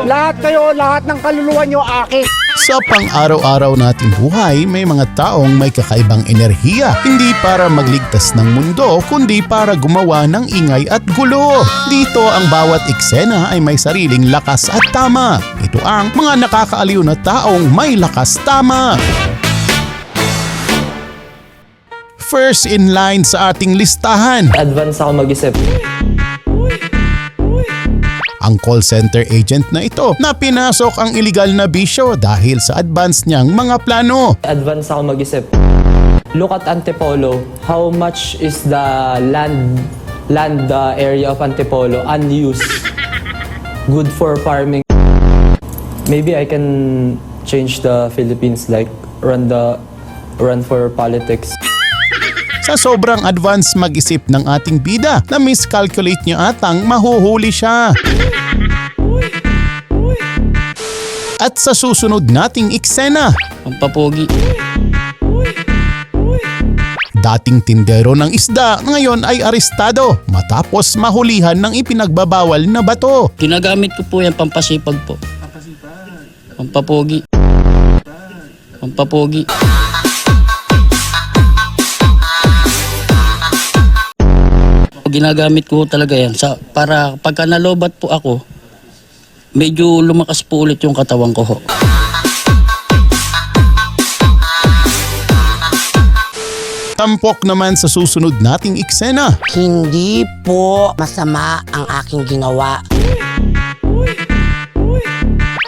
Lahat kayo, lahat ng kaluluwa nyo akin. Sa pang-araw-araw nating buhay, may mga taong may kakaibang enerhiya. Hindi para magligtas ng mundo, kundi para gumawa ng ingay at gulo. Dito ang bawat eksena ay may sariling lakas at tama. Ito ang mga nakakaaliw na taong may lakas tama. First in line sa ating listahan, Advance ako mag-isip. ang call center agent na ito na pinasok ang illegal na bisyo dahil sa advance niyang mga plano. Advance ako mag-isip. Look at Antipolo. How much is the land area of Antipolo unused? Good for farming. Maybe I can change the Philippines, like run for politics. Sa sobrang advance mag-isip ng ating bida, na miscalculate niya atang mahuhuli siya. At sa susunod nating eksena, Ang papogi. dating tindero ng isda ngayon ay arestado matapos mahulihan ng ipinagbabawal na bato. Ginagamit ko po yan pampasipag po. Pampapogi. Pampapogi. Ginagamit ko talaga yan para pagka nalobat po ako, medyo lumakas po ulit yung katawan ko ho. Tampok naman sa susunod nating eksena. Hindi po masama ang aking ginawa.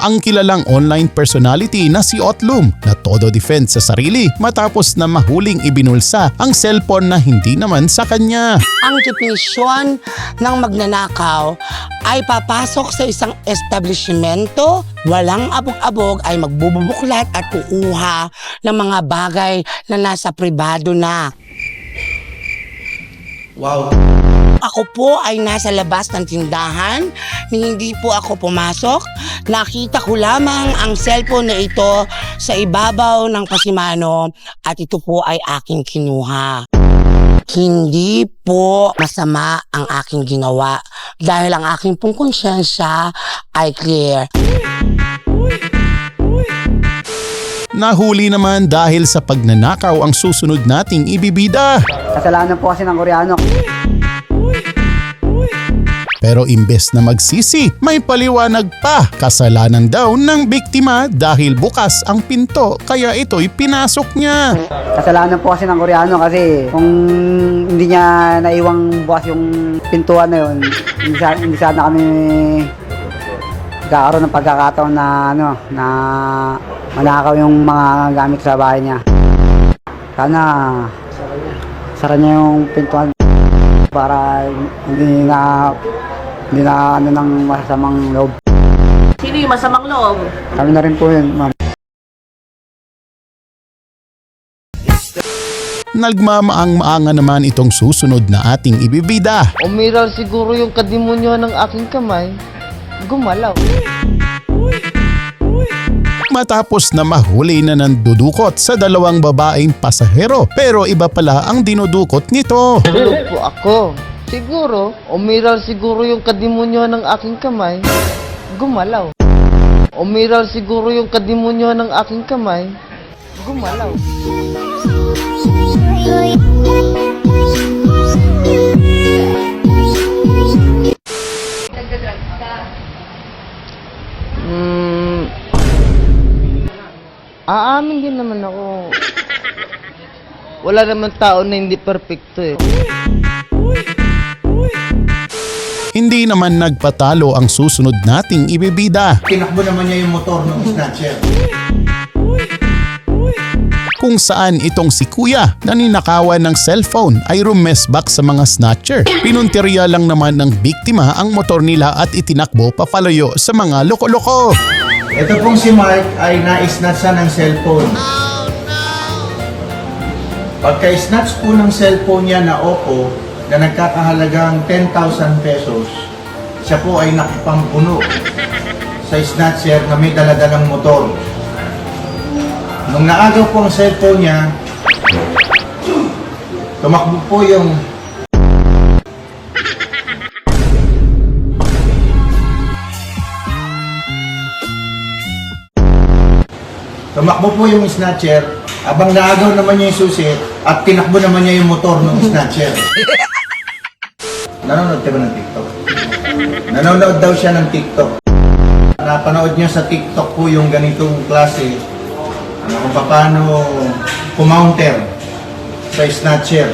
Ang kilalang online personality na si Otlum na todo defense sa sarili matapos na mahuling ibinulsa ang cellphone na hindi naman sa kanya. Ang definisyon ng magnanakaw ay papasok sa isang establishmento, walang abog-abog ay magbubuklat at kukuha ng mga bagay na nasa pribado na. Wow. Ako po ay nasa labas ng tindahan, hindi po ako pumasok. Nakita ko lamang ang cellphone na ito sa ibabaw ng pasimano at ito po ay aking kinuha. Hindi po masama ang aking ginawa dahil ang aking pong konsyensya ay clear. Nahuli naman dahil sa pagnanakaw ang susunod nating ibibida. Kasalanan po kasi ng Koreano. Pero imbes na magsisi, may paliwanag pa. Kasalanan daw ng biktima dahil bukas ang pinto kaya ito'y pinasok niya. Kasalanan po kasi ng Koreano kasi kung hindi niya naiwang bukas yung pintuan na yun, hindi sana kami magkakaroon ng pagkakataon na na manakaw yung mga gamit sa bahay niya. Sana sara niya yung pintuan para hindi na ng masasamang loob. Sino yung masamang loob? Kami na rin po yun, ma'am. Nagmamaang-maanga naman itong susunod na ating ibibida. Umiral siguro yung kadimonyo ng aking kamay. Gumalaw. Matapos na mahuli na nandudukot sa dalawang babaeng pasahero pero iba pala ang dinudukot nito. Tulog po ako. Siguro, umiral siguro yung kadimonyo ng aking kamay. Gumalaw. Umiral siguro yung kadimonyo ng aking kamay. Gumalaw. Aamin din naman ako. Wala naman tao na hindi perfecto eh. Hindi naman nagpatalo ang susunod nating ibibida. Tinakbo naman niya yung motor ng snatcher. Kung saan itong si Kuya na ninakawan ng cellphone ay rumesbak sa mga snatcher. Pinuntirya lang naman ng biktima ang motor nila at itinakbo papalayo sa mga loko-loko. Ito pong si Mark ay na-snatcha ng cellphone. Pagka-snatch po ng cellphone niya na Oppo na nagkakahalagang 10,000 pesos, siya po ay nakipampuno sa snatcher na may daladalang motor. Nung naagaw po ang cellphone niya, tumakbo po yung Tumakbo po yung snatcher, abang naagaw naman niya yung susi at tinakbo naman niya yung motor ng snatcher. Nanonood ka ba ng TikTok? Nanonood daw siya ng TikTok. Napanood niya sa TikTok po yung ganitong klase kung paano kumounter sa snatcher.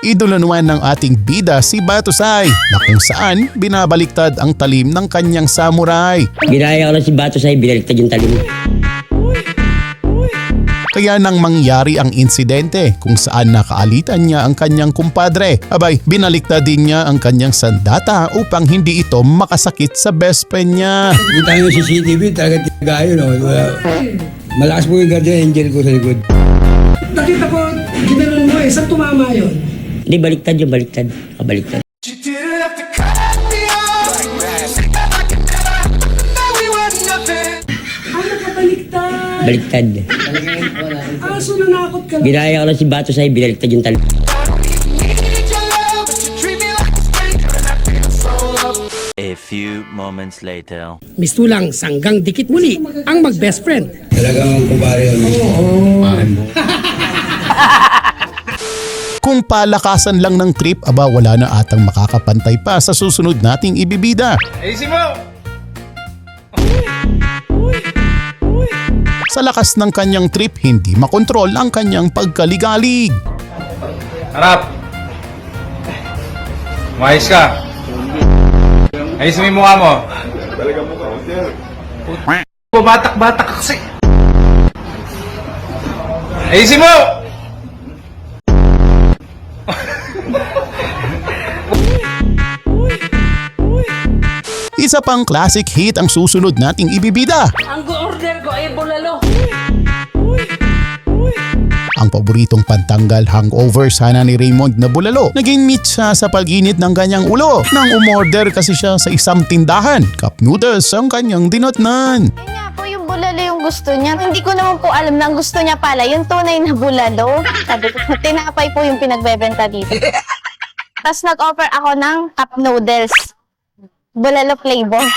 Idolo naman ng ating bida si Batusay na kung saan binabaliktad ang talim ng kanyang samurai. Ginaya ko lang si Batusay, binaliktad yung talim. Kaya nang mangyari ang insidente kung saan nakaalitan niya ang kanyang kumpadre, abay binaliktad din niya ang kanyang sandata upang hindi ito makasakit sa best friend niya. Kita nyo sa CCTV, talaga tigayo, no? Malakas po yung guardian angel ko sa likod. Nakita ko, ginanon mo saan tumama yun? Hindi, baliktad yung baliktad. Kabaliktad. Ay, nakabaliktad. Baliktad. So nanakot ka. Ginaya ko lang si Batusay, binaliktad yung talim. A few moments later. Mistulang sanggang dikit muli ang mag-best friend. Talagang kumpare yun. Kung palakasan lang ng trip, aba wala na atang makakapantay pa sa susunod nating ibibida. Sa lakas ng kanyang trip, hindi makontrol ang kanyang pagkaligalig. Harap! Umayos ka! Ayos mo yung mukha mo! Talaga mukha mo, sir. Batak-batak ka kasi! Ayusin mo! Isa pang classic hit ang susunod nating ibibida. Ang order ko ay bulalo. Ang paboritong pantanggal hangover sana ni Raymond na bulalo. Naging meet siya sa paginit ng kanyang ulo nang umorder kasi siya sa isang tindahan. Cup noodles ang kanyang dinotnan. Yun nga po yung bulalo yung gusto niya. Hindi ko naman po alam na ang gusto niya pala yung tunay na bulalo. Sabi ko, tinapay po yung pinagbebenta dito. Tapos nag-offer ako ng cup noodles. Bulalo flavor.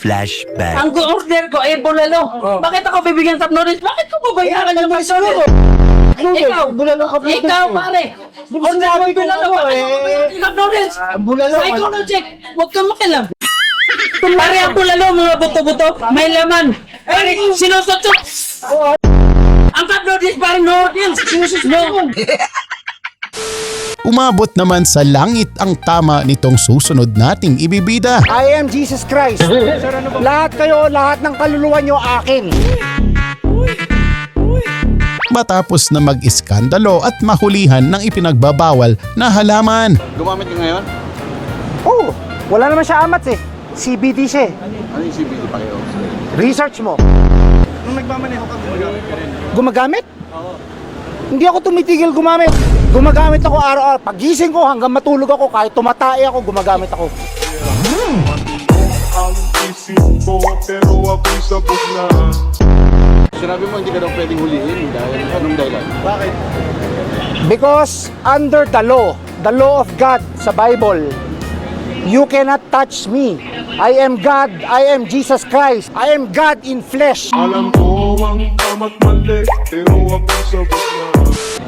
Flashback. Ang order ko ay bulalo. Bakit ako bibigyan sa noodles? Bakit ko babayaran yung mga solo? Ikaw, bulalo ka. Ikaw, pare. Order mo yung bulalo. Bakit ko babayaran yung noodles? Bulalo. Psychologic. Huwag kang makilam. Pare ang bulalo, mga buto-buto. May laman. Pare, sinusutsot. Ang cup noodles, pare noodles. Sinusutsot. Umabot naman sa langit ang tama nitong susunod nating ibibida. I am Jesus Christ. Lahat kayo, lahat ng kaluluwa nyo akin. Matapos na mag-iskandalo at mahulihan ng ipinagbabawal na halaman. Gumamit ka ngayon? Oh, wala naman siya amats eh. CBD siya eh. Ano yung CBD pa kayo? Research mo. Nung nagmamaneho ka, gumagamit ka rin. Gumagamit? Oo. Hindi ako tumitigil gumamit. Gumagamit ako araw-araw. Pagising ko hanggang matulog ako, kahit tumatay ako, gumagamit ako. Sinabi mo hindi ka daw pwedeng huliin dahil anong dahilan? Bakit? Because under the law of God sa Bible, you cannot touch me. I am God, I am Jesus Christ, I am God in flesh. Alam ko ang tamat mali, pero ako sabot na.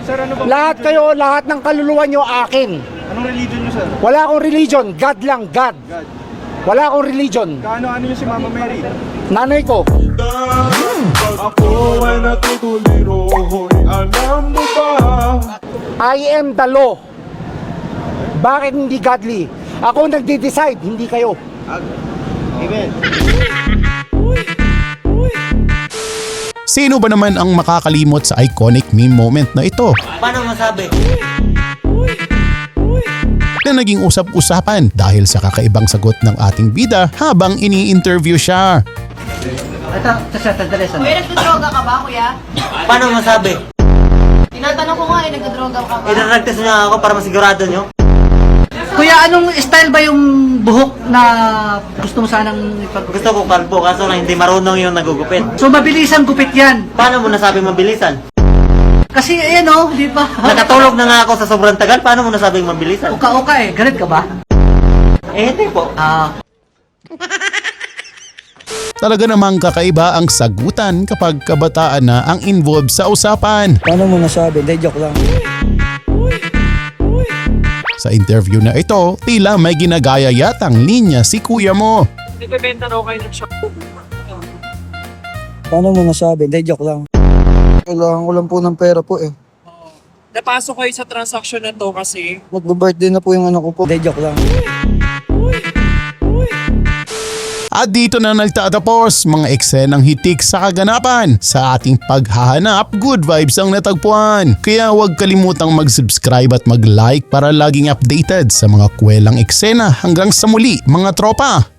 Sir, ano ba? Lahat kayo, lahat ng kaluluwa nyo akin. Anong religion nyo, sir? Wala akong religion, God lang, God. Wala akong religion. Ano yung si Mama Mary? Nanay ko. Ako ay natutuliro, alam mo ba? I am the law. Bakit hindi godly? Ako nagde-decide, hindi kayo. Amen. Sino ba naman ang makakalimot sa iconic meme moment na ito? Paano masabi? Na naging usap-usapan dahil sa kakaibang sagot ng ating bida habang ini-interview siya. Kuya, nagdodroga ka ba, kuya? Paano masabi? Tinatanong ko nga, nagdodroga ka ba? Idaragtas niya ako para masigurado niyo. Kuya, anong style ba yung buhok na gusto mo sanang ipag... Gusto ko kalbo, kaso lang hindi marunong yung nagugupit. So, mabilisan gupit yan. Paano mo nasabi mabilisan? Kasi, ayan o, di ba? Nakatulog na nga ako sa sobrang tagal, paano mo nasabing mabilisan? Uka-uka eh. Galit ka ba? Eh, hindi po. Talaga namang kakaiba ang sagutan kapag kabataan na ang involved sa usapan. Paano mo nasabi? Hindi, joke lang. Sa interview na ito, tila may ginagaya yatang linya si kuya mo. Nagbebenta raw kayo ng shop. Paano mo nasabi? Hindi, joke lang. Kailangan ko lang po ng pera po eh. Napasok kayo sa transaction na to kasi Mag-birthday na po yung anak ko po. Hindi, joke lang. At dito na nagtatapos mga eksenang hitik sa kaganapan. Sa ating paghahanap, good vibes ang natagpuan. Kaya huwag kalimutang mag-subscribe at mag-like para laging updated sa mga kwelang eksena. Hanggang sa muli mga tropa!